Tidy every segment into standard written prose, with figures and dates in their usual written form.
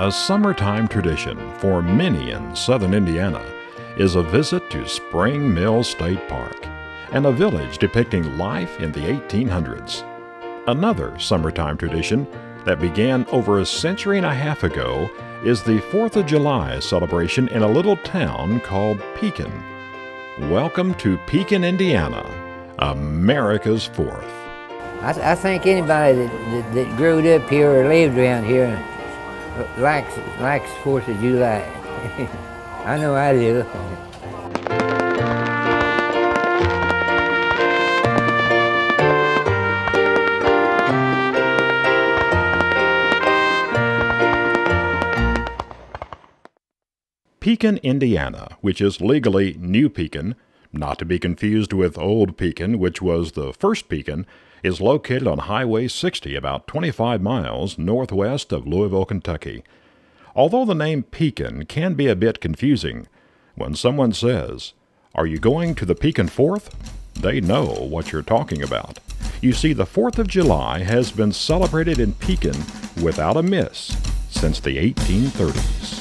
A summertime tradition for many in southern Indiana is a visit to Spring Mill State Park and a village depicting life in the 1800s. Another summertime tradition that began over a century and a half ago is the 4th of July celebration in a little town called Pekin. Welcome to Pekin, Indiana, America's 4th. I think anybody that grew up here or lived around here likes 4th of July. I know I do. Pekin, Indiana, which is legally New Pekin, not to be confused with Old Pekin, which was the first Pekin, is located on Highway 60 about 25 miles northwest of Louisville, Kentucky. Although the name Pekin can be a bit confusing, when someone says, "Are you going to the Pekin 4th?" they know what you're talking about. You see, the 4th of July has been celebrated in Pekin without a miss since the 1830s.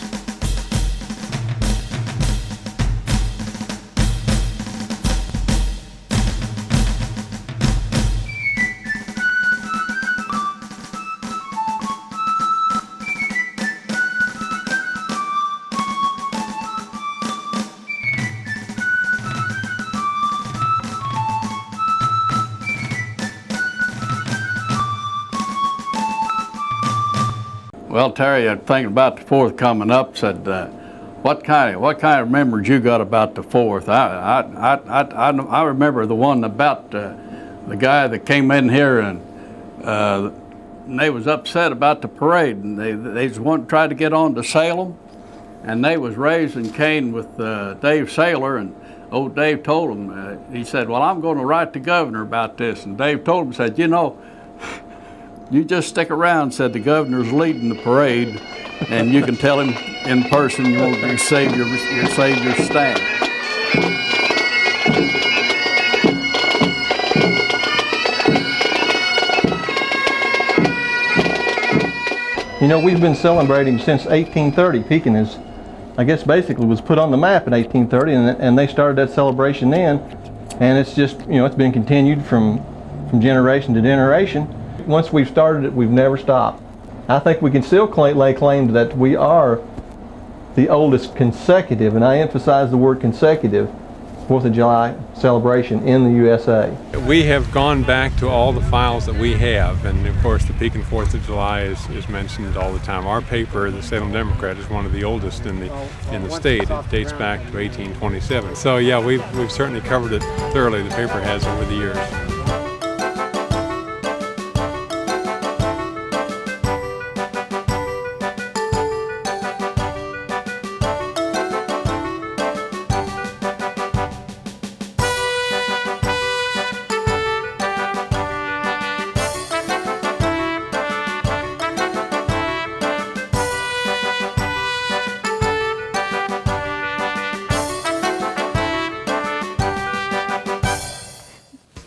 Well, Terry, I'm thinking about the 4th coming up. Said, what kind of memories you got about the 4th? I remember the one about the guy that came in here and they was upset about the parade, and they just tried to get on to Salem, and they was raising Cain with Dave Saylor, and old Dave told him, he said, "Well, I'm going to write the governor about this," and Dave told him, said, "You know, you just stick around," said, "the governor's leading the parade, and you can tell him in person you save your stand." You know, we've been celebrating since 1830. Pekin is, I guess, basically was put on the map in 1830, and they started that celebration then, and it's just, you know, it's been continued from generation to generation. Once we've started it, we've never stopped. I think we can still lay claim that we are the oldest consecutive, and I emphasize the word consecutive, 4th of July celebration in the USA. We have gone back to all the files that we have, and of course the Pekin 4th of July is mentioned all the time. Our paper, the Salem Democrat, is one of the oldest in the state. It dates back to 1827. So yeah, we've certainly covered it thoroughly, the paper has, over the years.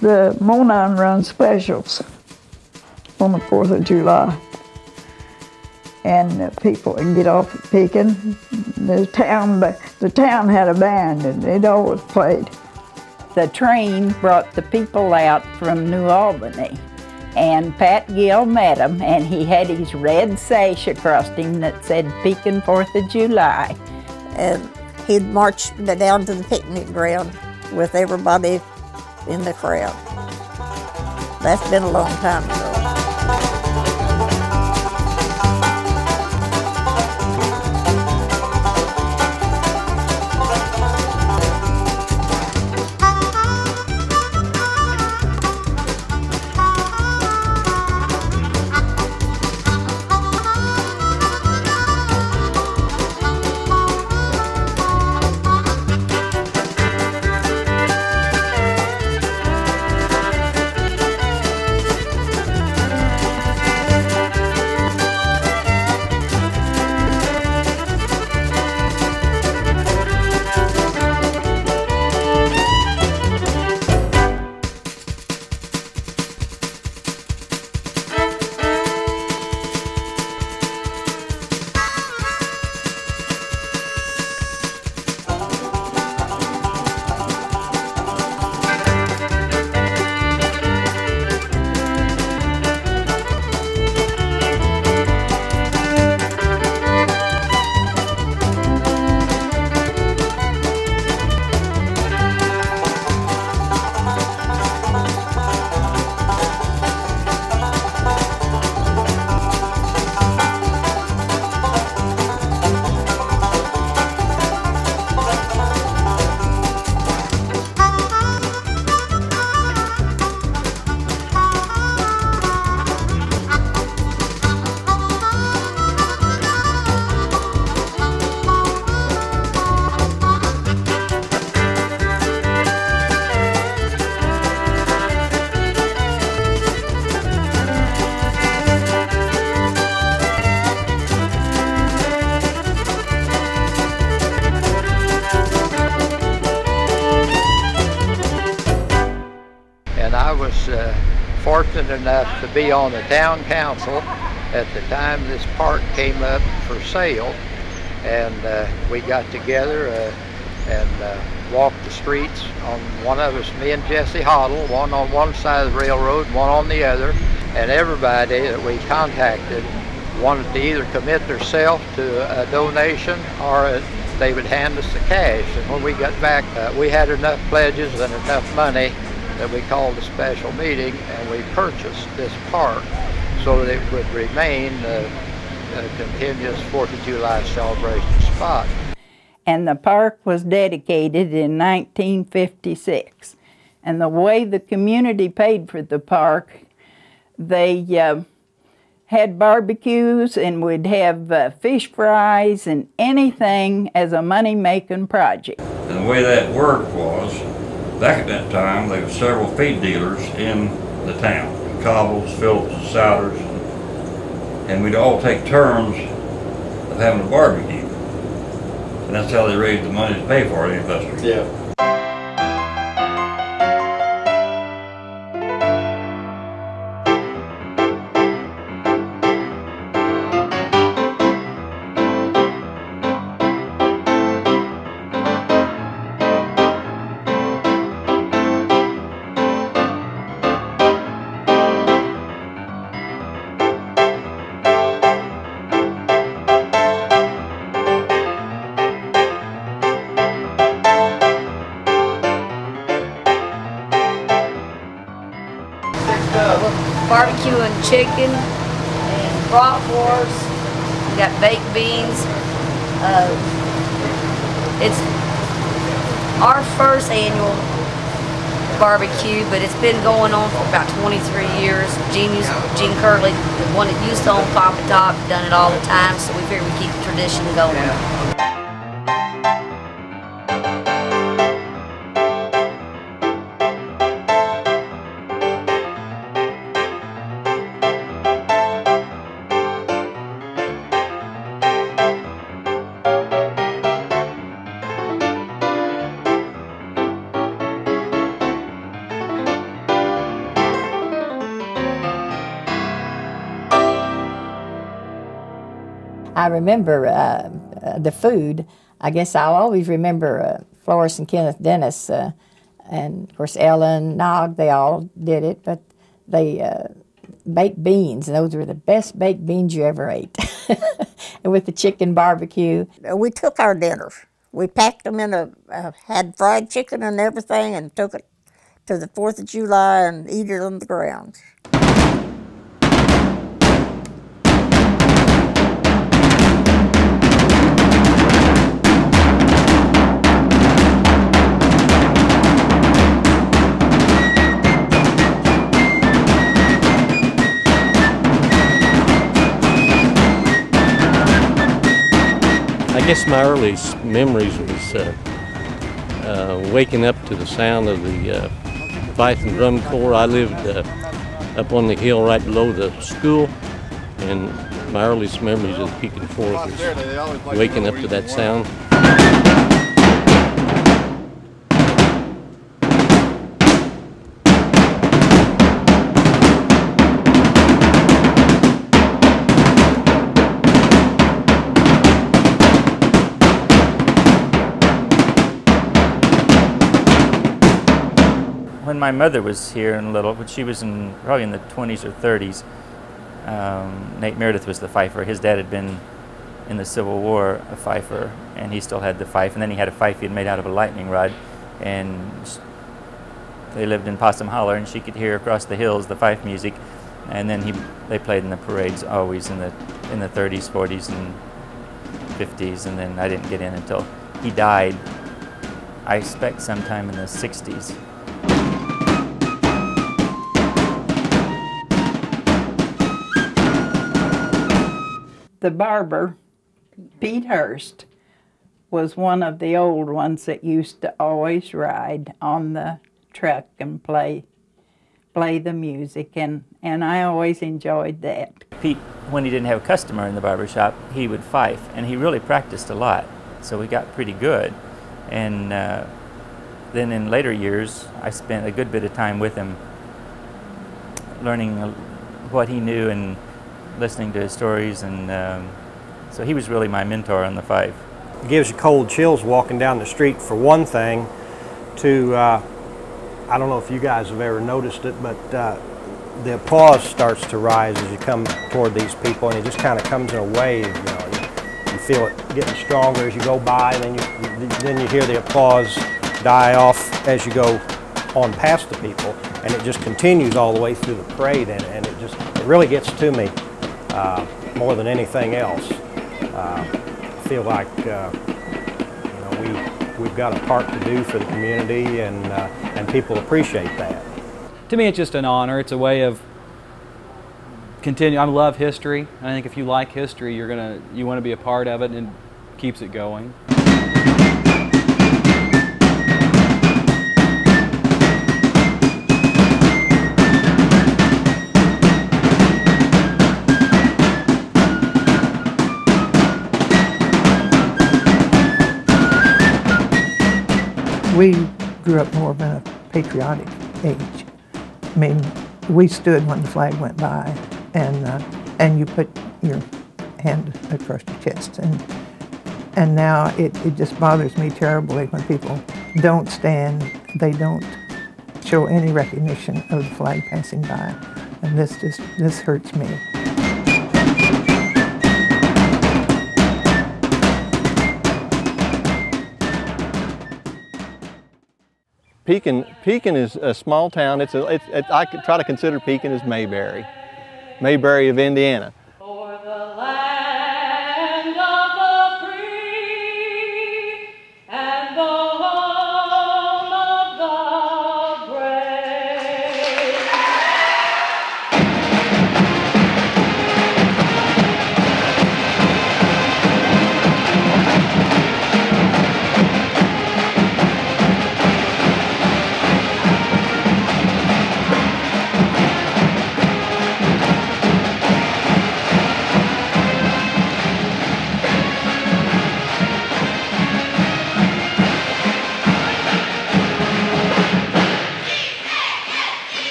The Monon runs specials on the 4th of July, and people can get off at Pekin. The town had a band, and it always played. The train brought the people out from New Albany, and Pat Gill met him, and he had his red sash across him that said Pekin 4th of July. And he'd march down to the picnic ground with everybody in the crowd. That's been a long time ago. fortunate enough to be on the town council at the time this park came up for sale, and we got together and walked the streets. On one of us, me and Jesse Hoddle, one on one side of the railroad, one on the other, and everybody that we contacted wanted to either commit themselves to a donation or they would hand us the cash. And when we got back, we had enough pledges and enough money that we called a special meeting, and we purchased this park so that it would remain a continuous 4th of July celebration spot. And the park was dedicated in 1956. And the way the community paid for the park, they had barbecues and would have fish fries and anything as a money-making project. And the way that worked was, back at that time, there were several feed dealers in the town, Cobbles, Phillips, Souders, and we'd all take turns of having a barbecue. And that's how they raised the money to pay for it, investors. Yeah. Barbecue and chicken and bratwurst. We got baked beans. It's our first annual barbecue, but it's been going on for about 23 years. Gene Curley, the one that used to own Papa Top, done it all the time, so we figured we'd keep the tradition going. I remember the food. I guess I'll always remember Florence and Kenneth Dennis, and of course Ellen, Nog, they all did it, but they baked beans, and those were the best baked beans you ever ate. And with the chicken barbecue. We took our dinners. We packed them in had fried chicken and everything, and took it to the 4th of July and eat it on the grounds. I guess my earliest memories was waking up to the sound of the fife and drum corps. I lived up on the hill right below the school, and my earliest memories of the Pekin 4th was waking up to that sound. When my mother was here and little, but she was probably in the 20s or 30s, Nate Meredith was the fifer. His dad had been in the Civil War a fifer, and he still had the fife. And then he had a fife he had made out of a lightning rod, and they lived in Possum Holler, and she could hear across the hills the fife music. And then they played in the parades always in the 30s, 40s, and 50s. And then I didn't get in until he died. I expect sometime in the 60s. The barber, Pete Hurst, was one of the old ones that used to always ride on the truck and play the music, and I always enjoyed that. Pete, when he didn't have a customer in the barber shop, he would fife, and he really practiced a lot, so we got pretty good. And then in later years, I spent a good bit of time with him learning what he knew and listening to his stories, and so he was really my mentor on the fife. It gives you cold chills walking down the street, for one thing. To I don't know if you guys have ever noticed it, but the applause starts to rise as you come toward these people, and it just kind of comes in a wave. You know, you feel it getting stronger as you go by, and then you hear the applause die off as you go on past the people, and it just continues all the way through the parade, and it really gets to me more than anything else. I feel like we've got a part to do for the community, and people appreciate that. To me, it's just an honor. It's a way of continue. I love history, and I think if you like history, you want to be a part of it, and it keeps it going. We grew up more of a patriotic age. I mean, we stood when the flag went by, and you put your hand across your chest. And now it just bothers me terribly when people don't stand, they don't show any recognition of the flag passing by. And this hurts me. Pekin is a small town. I could try to consider Pekin as Mayberry of Indiana.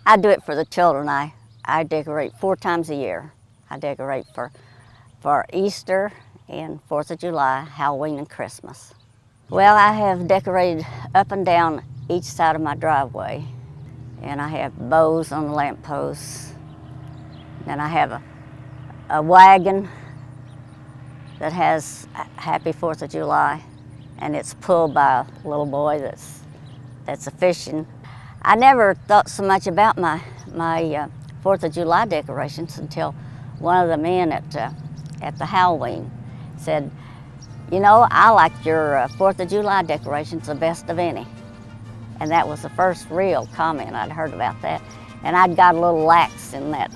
I do it for the children. I decorate 4 times a year. I decorate for Easter and 4th of July, Halloween, and Christmas. Well, I have decorated up and down each side of my driveway, and I have bows on the lampposts. And I have a wagon that has Happy 4th of July, and it's pulled by a little boy that's a fishing. I never thought so much about my 4th of July decorations until one of the men at the Halloween said, "You know, I like your 4th of July decorations the best of any." And that was the first real comment I'd heard about that. And I'd got a little lax in that,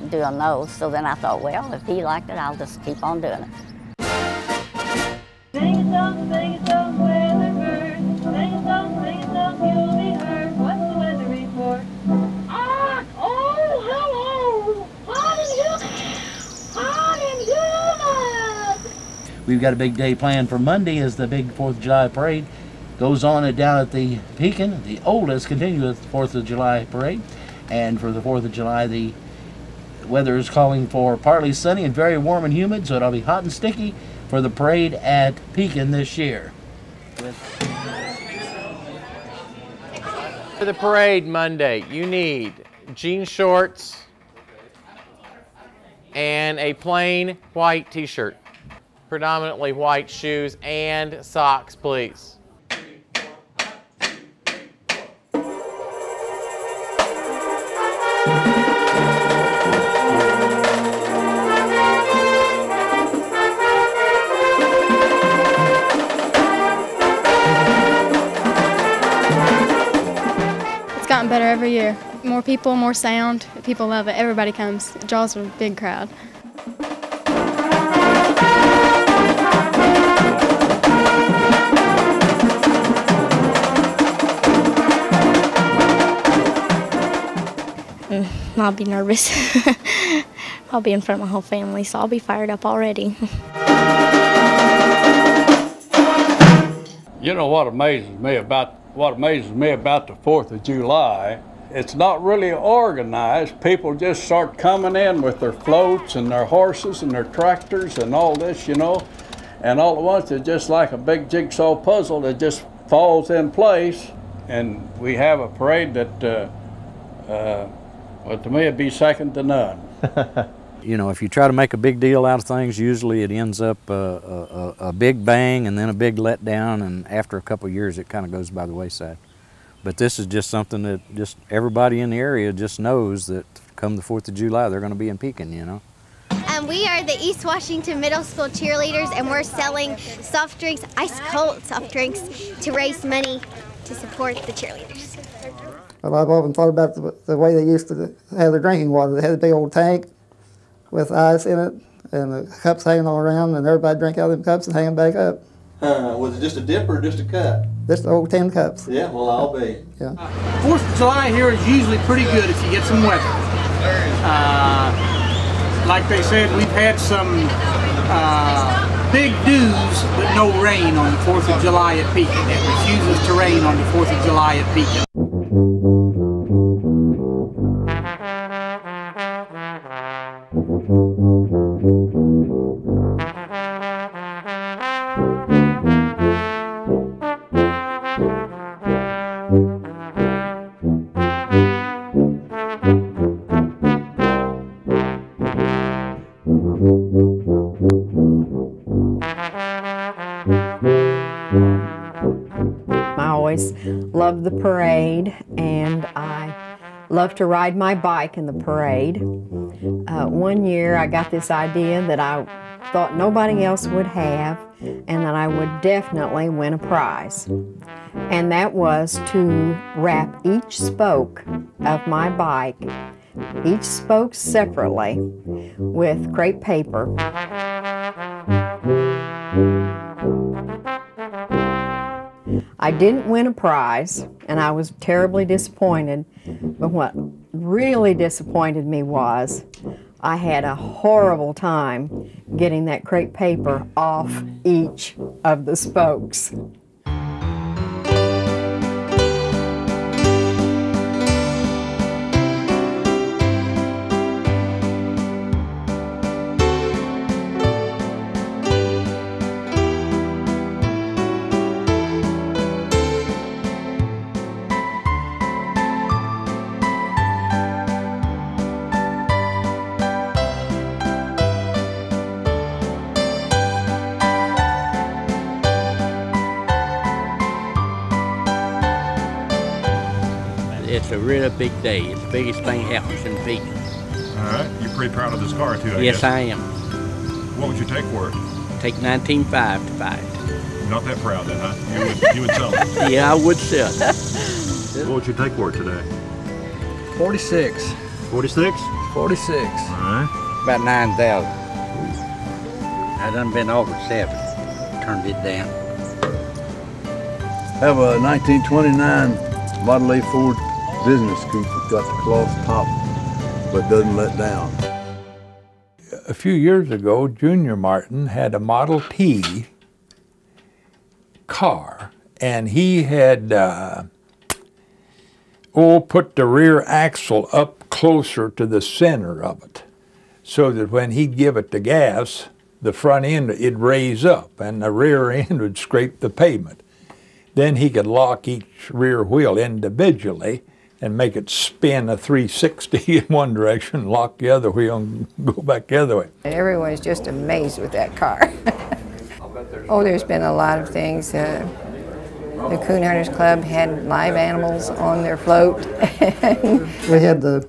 doing those. So then I thought, well, if he liked it, I'll just keep on doing it. Sing a song, weather bird. Sing a song, you'll be heard. What's the weather report? Oh, hello. Hot and humid. We've got a big day planned for Monday as the big 4th of July parade goes on down at the Pekin, the oldest continuous 4th of July parade. And for the 4th of July, the weather is calling for partly sunny and very warm and humid, so it'll be hot and sticky for the parade at Pekin this year. For the parade Monday, you need jean shorts and a plain white t-shirt, predominantly white shoes and socks, please. better every year. More people, more sound. People love it. Everybody comes. It draws a big crowd. I'll be nervous. I'll be in front of my whole family, so I'll be fired up already. You know what amazes me about the 4th of July? It's not really organized. People just start coming in with their floats and their horses and their tractors and all this, you know, and all at once it's just like a big jigsaw puzzle that just falls in place, and we have a parade that well, to me, it'd be second to none. You know, if you try to make a big deal out of things, usually it ends up a big bang and then a big letdown, and after a couple of years it kind of goes by the wayside. But this is just something that just everybody in the area just knows that come the 4th of July they're going to be in Pekin, you know. We are the East Washington Middle School cheerleaders, and we're selling soft drinks, ice cold soft drinks, to raise money to support the cheerleaders. Well, I've often thought about the way they used to have their drinking water. They had a big old tank with ice in it and the cups hanging all around, and everybody drank out of them cups and hang them back up. Was it just a dip or just a cup? Just old tin cups. Yeah, well, I'll be. Yeah. 4th of July here is usually pretty good if you get some weather. Like they said, we've had some big dews, but no rain on the 4th of July at Pekin. It refuses to rain on the 4th of July at Pekin. I always loved the parade, and I love to ride my bike in the parade. One year I got this idea that I thought nobody else would have, and that I would definitely win a prize. And that was to wrap each spoke of my bike, each spoke separately, with crepe paper. I didn't win a prize, and I was terribly disappointed, but what really disappointed me was I had a horrible time getting that crepe paper off each of the spokes. It's a really big day. It's the biggest thing happens in Pekin. All right. You're pretty proud of this car, too, I Yes, guess. I am. What would you take for it? Take 19.5 to buy it. You're not that proud, then, huh? You would sell it. Yeah, I would sell it. What would you take for it today? 46. 46? 46. All right. About 9,000. I done been offered 7. Turned it down. Have a 1929 Model A Ford business coupe that's got the cloth top but doesn't let down. A few years ago, Junior Martin had a Model T car, and he had put the rear axle up closer to the center of it, so that when he'd give it the gas, the front end it'd raise up and the rear end would scrape the pavement. Then he could lock each rear wheel individually and make it spin a 360 in one direction, lock the other wheel, and go back the other way. Everyone's just amazed with that car. Oh, there's been a lot of things. The Coon Hunters Club had live animals on their float. We had the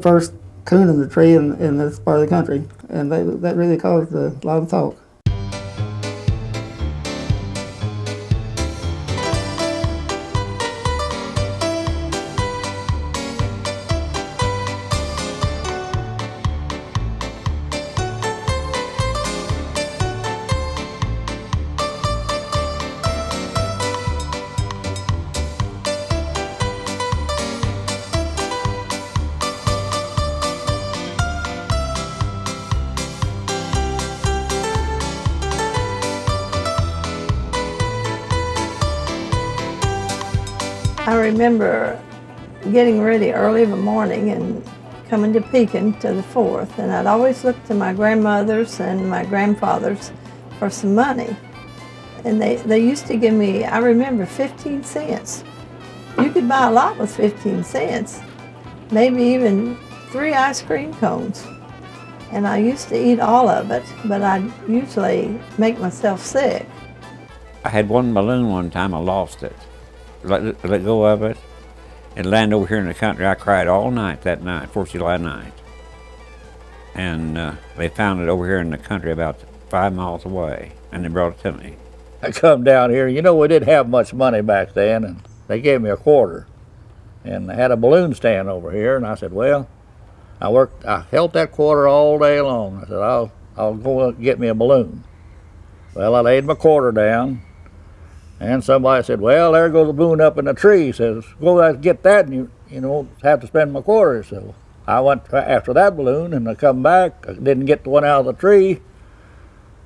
first coon in the tree in this part of the country, and that really caused a lot of talk. remember getting ready early in the morning and coming to Pekin to the 4th, and I'd always look to my grandmothers and my grandfathers for some money. And they used to give me, I remember, 15 cents. You could buy a lot with 15 cents, maybe even 3 ice cream cones. And I used to eat all of it, but I'd usually make myself sick. I had one balloon one time, I lost it. Let go of it. It landed over here in the country. I cried all night that night, 4th of July night. And they found it over here in the country about 5 miles away, and they brought it to me. I come down here, you know, we didn't have much money back then, and they gave me a quarter. And they had a balloon stand over here, and I said, well, I held that quarter all day long. I said, I'll go get me a balloon. Well, I laid my quarter down, and somebody said, well, there goes the balloon up in the tree. He says, go get that, and you know, have to spend my quarter. So I went after that balloon, and I come back. I didn't get the one out of the tree,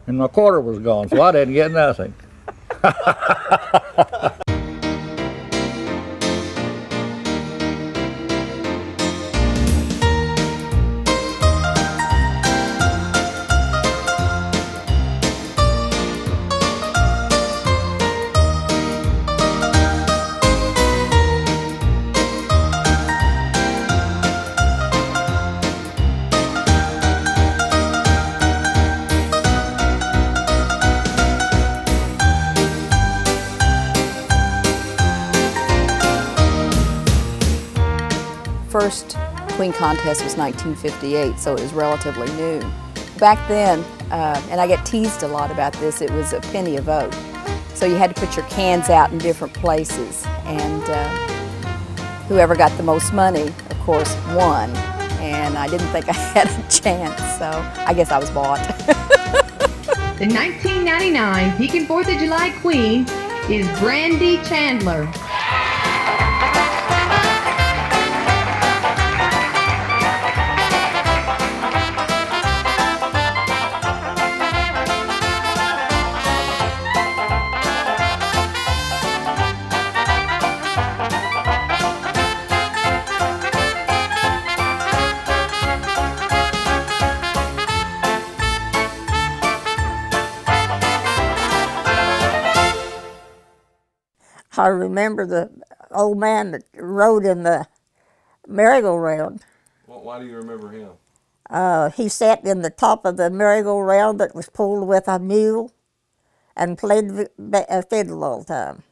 and my quarter was gone, so I didn't get nothing. First Queen contest was 1958, so it was relatively new. Back then, and I get teased a lot about this, it was a penny a vote. So you had to put your cans out in different places, and whoever got the most money, of course, won. And I didn't think I had a chance, so I guess I was bought. The 1999 Pekin 4th of July Queen is Brandy Chandler. I remember the old man that rode in the merry-go-round. Well, why do you remember him? He sat in the top of the merry-go-round that was pulled with a mule and played a fiddle all the time.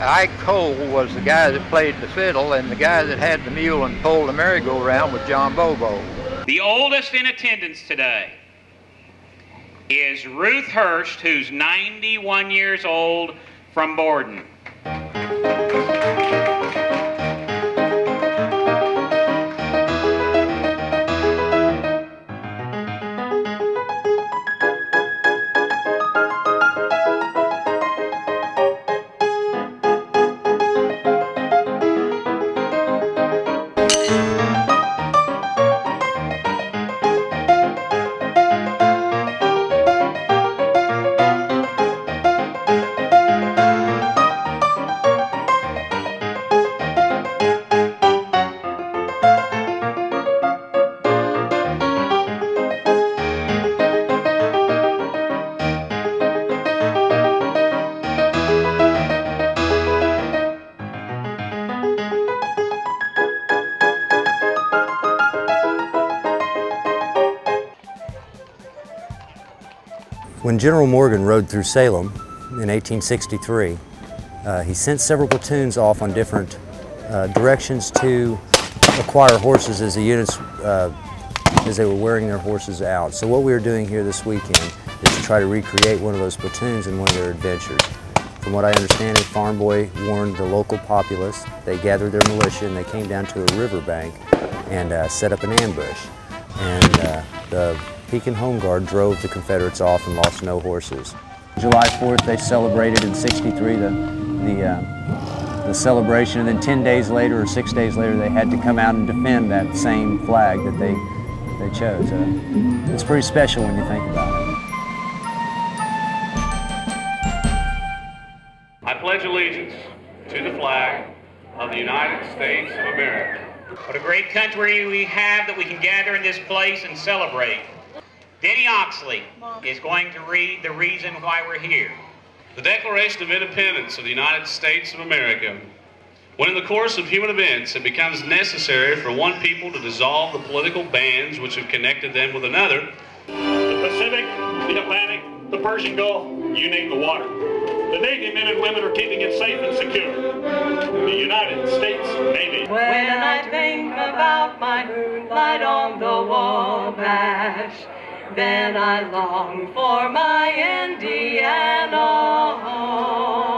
Ike Cole was the guy that played the fiddle, and the guy that had the mule and pulled the merry-go-round was John Bobo. The oldest in attendance today is Ruth Hurst, who's 91 years old, from Borden. When General Morgan rode through Salem in 1863, he sent several platoons off on different directions to acquire horses as the units, as they were wearing their horses out. So what we are doing here this weekend is to try to recreate one of those platoons in one of their adventures. From what I understand, Farm Boy warned the local populace. They gathered their militia and they came down to a riverbank and set up an ambush. And the Pekin Home Guard drove the Confederates off and lost no horses. July 4th, they celebrated in '63 the celebration, and then 10 days later or 6 days later, they had to come out and defend that same flag that they chose. It's pretty special when you think about it. I pledge allegiance to the flag of the United States of America. What a great country we have that we can gather in this place and celebrate. Denny Oxley is going to read the reason why we're here. The Declaration of Independence of the United States of America. When in the course of human events it becomes necessary for one people to dissolve the political bands which have connected them with another, the Pacific, the Atlantic, the Persian Gulf, you name the water. The Navy men and women are keeping it safe and secure. The United States Navy. When I think about my moonlight on the Wabash, then I long for my Indiana home.